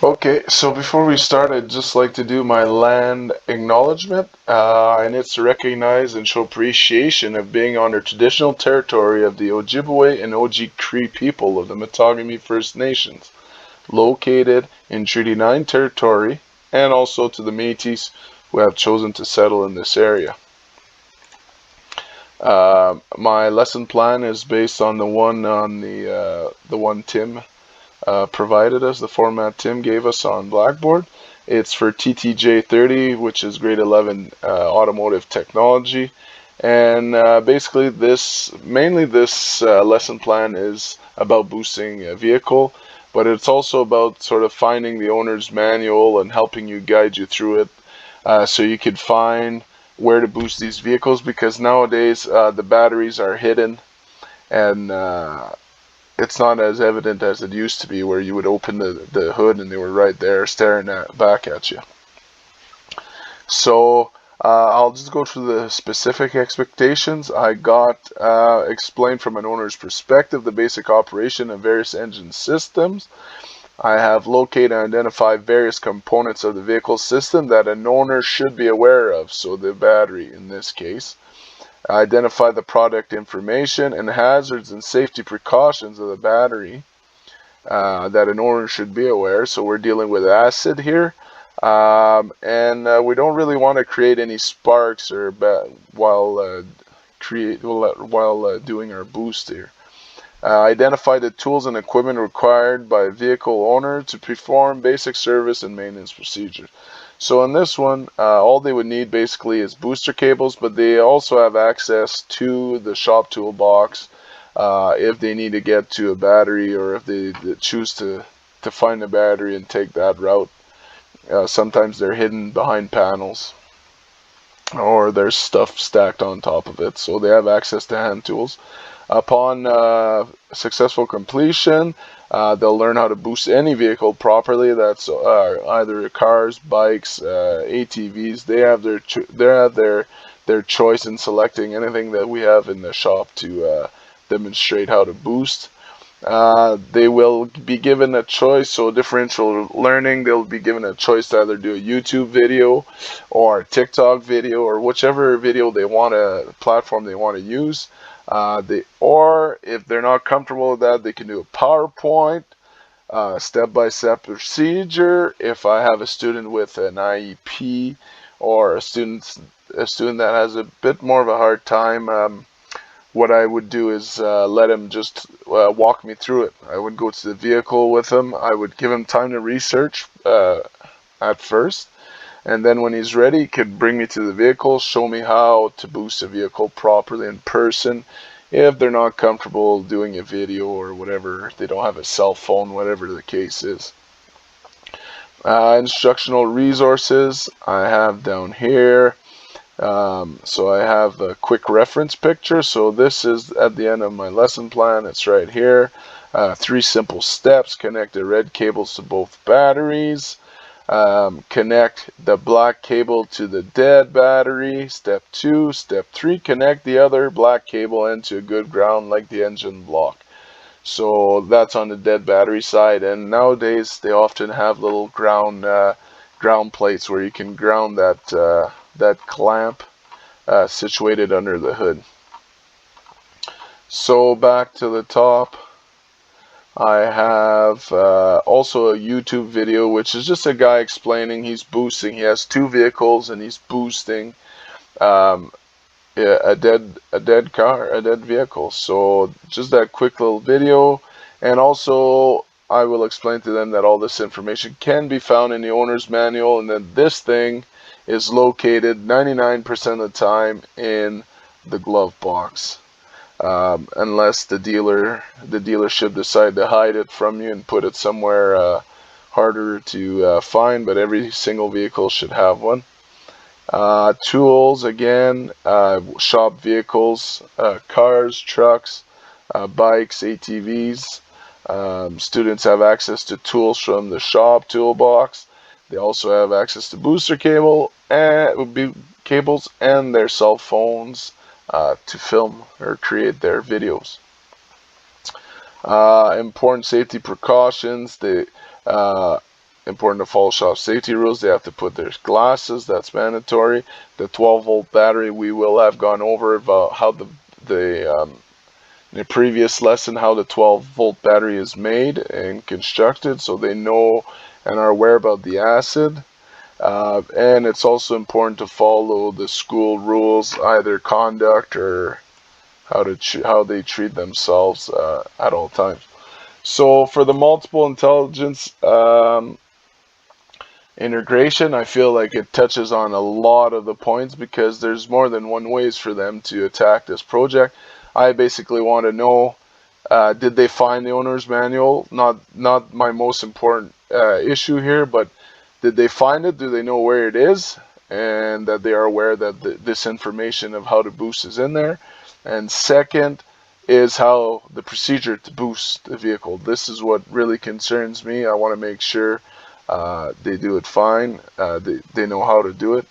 Okay, so before we start, I'd just like to do my land acknowledgement, and it's to recognize and show appreciation of being on the traditional territory of the Ojibwe and Oji-Cree people of the Matagami First Nations, located in Treaty 9 territory, and also to the Métis who have chosen to settle in this area. My lesson plan is based on the one Tim provided us, the format Tim gave us on Blackboard. It's for TTJ 30, which is grade 11 automotive technology. And basically, this lesson plan is about boosting a vehicle, but it's also about sort of finding the owner's manual and helping you guide you through it, so you could find where to boost these vehicles, because nowadays the batteries are hidden, and it's not as evident as it used to be, where you would open the hood and they were right there staring back at you. So I'll just go through the specific expectations. I got explained from an owner's perspective the basic operation of various engine systems. I have located and identified various components of the vehicle system that an owner should be aware of, so the battery in this case. Identify the product information and hazards and safety precautions of the battery that an owner should be aware. So we're dealing with acid here, and we don't really want to create any sparks or while doing our boost here. Identify the tools and equipment required by a vehicle owner to perform basic service and maintenance procedures. So in this one, all they would need basically is booster cables, but they also have access to the shop toolbox if they need to get to a battery, or if they choose to find a battery and take that route. Sometimes they're hidden behind panels, or there's stuff stacked on top of it, so they have access to hand tools. Upon successful completion, they'll learn how to boost any vehicle properly. That's either cars, bikes, ATVs. They have their choice in selecting anything that we have in the shop to demonstrate how to boost. They will be given a choice, so differential learning, they'll be given a choice to either do a YouTube video or a TikTok video, or whichever video they want to, platform they want to use. Or if they're not comfortable with that, they can do a PowerPoint, step-by-step procedure. If I have a student with an IEP, or a student that has a bit more of a hard time, what I would do is let him just walk me through it. I would go to the vehicle with him. I would give him time to research at first, and then when he's ready, he could bring me to the vehicle, show me how to boost a vehicle properly in person. If they're not comfortable doing a video or whatever, they don't have a cell phone, whatever the case is. Instructional resources I have down here. So I have a quick reference picture. So this is at the end of my lesson plan. It's right here. 3 simple steps. Connect the red cables to both batteries. Connect the black cable to the dead battery. Step 2. Step 3. Connect the other black cable into a good ground like the engine block. So that's on the dead battery side. And nowadays they often have little ground plates where you can ground that clamp situated under the hood. So back to the top, I have also a YouTube video, which is just a guy explaining he's boosting. He has 2 vehicles and he's boosting a dead vehicle. So just that quick little video, and also I will explain to them that all this information can be found in the owner's manual, and that this thing is located 99% of the time in the glove box, unless the dealership decide to hide it from you and put it somewhere harder to find. But every single vehicle should have one. Tools, again, shop vehicles, cars, trucks, bikes, ATVs. Students have access to tools from the shop toolbox. They also have access to booster cables and their cell phones to film or create their videos. Important safety precautions. important to follow shop safety rules. They have to put their glasses, that's mandatory. The 12-volt battery, we will have gone over about how in the previous lesson how the 12-volt battery is made and constructed, so they know and are aware about the acid. And it's also important to follow the school rules, either conduct or how they treat themselves at all times. So for the multiple intelligence integration, I feel like it touches on a lot of the points because there's more than one ways for them to attack this project. I basically want to know, did they find the owner's manual? Not my most important issue here, but did they find it? Do they know where it is? And that they are aware that this information of how to boost is in there. And second is how the procedure to boost the vehicle. This is what really concerns me. I want to make sure they do it fine. They know how to do it.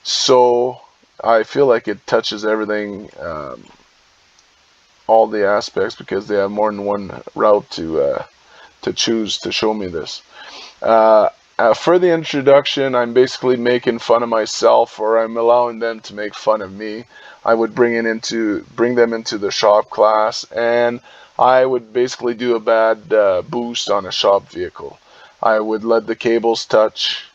So I feel like it touches everything, all the aspects, because they have more than one route to choose to show me this. For the introduction, I'm basically making fun of myself, or I'm allowing them to make fun of me. I would bring them into the shop class, and I would basically do a bad boost on a shop vehicle. I would let the cables touch,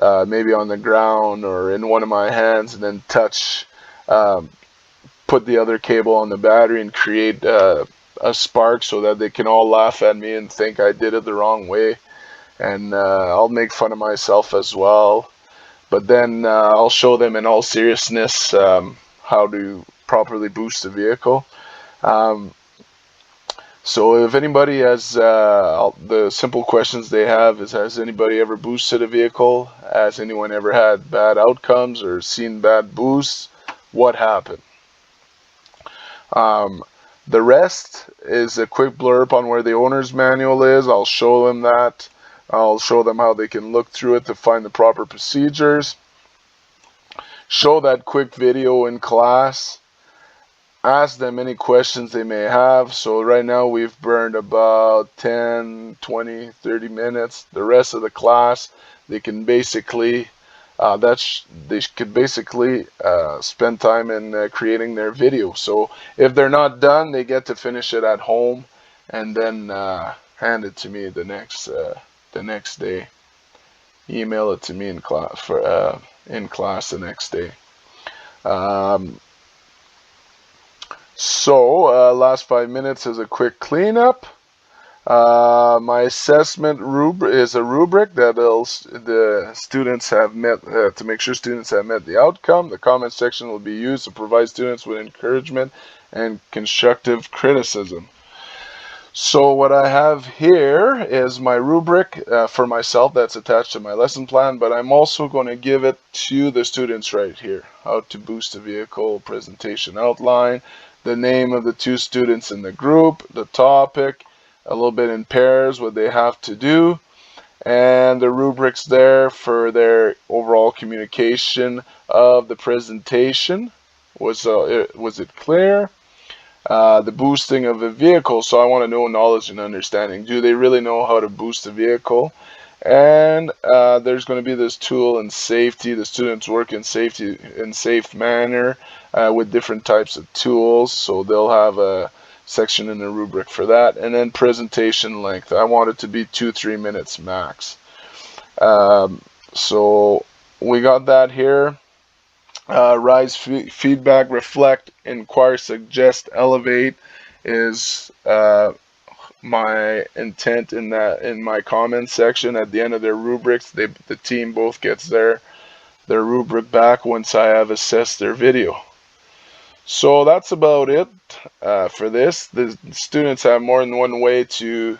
maybe on the ground or in one of my hands, and then touch, put the other cable on the battery and create a spark so that they can all laugh at me and think I did it the wrong way. And I'll make fun of myself as well, but then I'll show them in all seriousness how to properly boost a vehicle. So if anybody has the simple questions they have is, has anybody ever boosted a vehicle? Has anyone ever had bad outcomes or seen bad boosts? What happened? The rest is a quick blurb on where the owner's manual is. I'll show them that. I'll show them how they can look through it to find the proper procedures. Show that quick video in class. Ask them any questions they may have. So right now we've burned about 10, 20, 30 minutes. The rest of the class, they can basically, they could basically spend time in creating their video. So if they're not done, they get to finish it at home and then hand it to me the next day. Email it to me in class the next day. Last 5 minutes is a quick cleanup. My assessment is a rubric that the students have met, to make sure students have met the outcome. The comment section will be used to provide students with encouragement and constructive criticism. So what I have here is my rubric for myself that's attached to my lesson plan, but I'm also going to give it to the students right here. How to boost a vehicle, presentation outline, the name of the two students in the group, the topic, a little bit in pairs, what they have to do, and the rubrics there for their overall communication of the presentation. Was it clear? The boosting of a vehicle, so I want to know knowledge and understanding. Do they really know how to boost a vehicle? And there's going to be this tool in safety. The students work in safety in safe manner with different types of tools, so they'll have a section in the rubric for that. And then presentation length, I want it to be 2-3 minutes max. So we got that here. Rise, feedback, reflect, inquire, suggest, elevate is my intent in my comment section. At the end of their rubrics, the team both gets their rubric back once I have assessed their video. So that's about it for this. The students have more than one way to.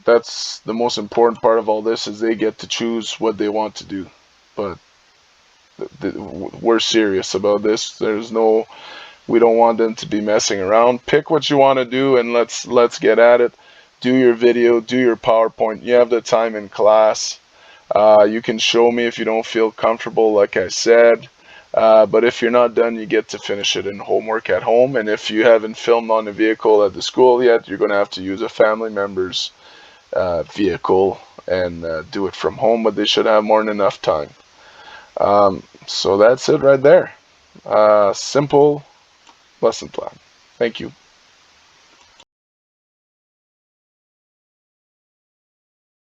That's the most important part of all this, is they get to choose what they want to do. But we're serious about this. We don't want them to be messing around. Pick what you want to do and let's get at it. Do your video, do your PowerPoint. You have the time in class. You can show me if you don't feel comfortable, like I said. But if you're not done, you get to finish it in homework at home. And if you haven't filmed on the vehicle at the school yet, you're going to have to use a family member's vehicle and do it from home, but they should have more than enough time. So that's it right there. Simple lesson plan. Thank you.